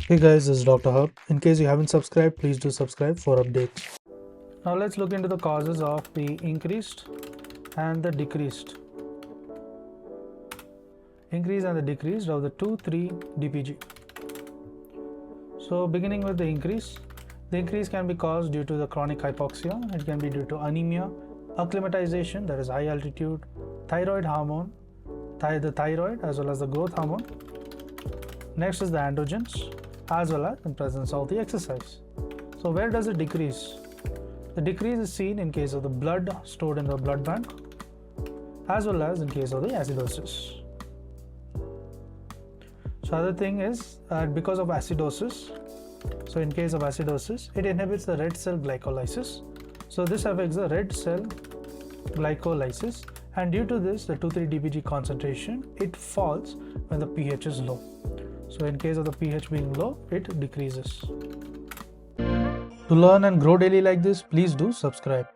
Hey guys, this is Dr. Hub. In case you haven't subscribed, please do subscribe for updates. Now let's look into the causes of the increase and the decrease of the 2,3 DPG. So beginning with the increase can be caused due to the chronic hypoxia. It can be due to anemia, acclimatization, that is high altitude, thyroid hormone, the thyroid as well as the growth hormone. Next is the androgens as well as in presence of the exercise. So where does it decrease? The decrease is seen in case of the blood stored in the blood bank as well as in case of the acidosis. So other thing is because of acidosis, so in case of acidosis, it inhibits the red cell glycolysis. So this affects the red cell glycolysis, and due to this the 2,3 DPG concentration, it falls when the pH is low. So in case of the pH being low, it decreases. To learn and grow daily like this, please do subscribe.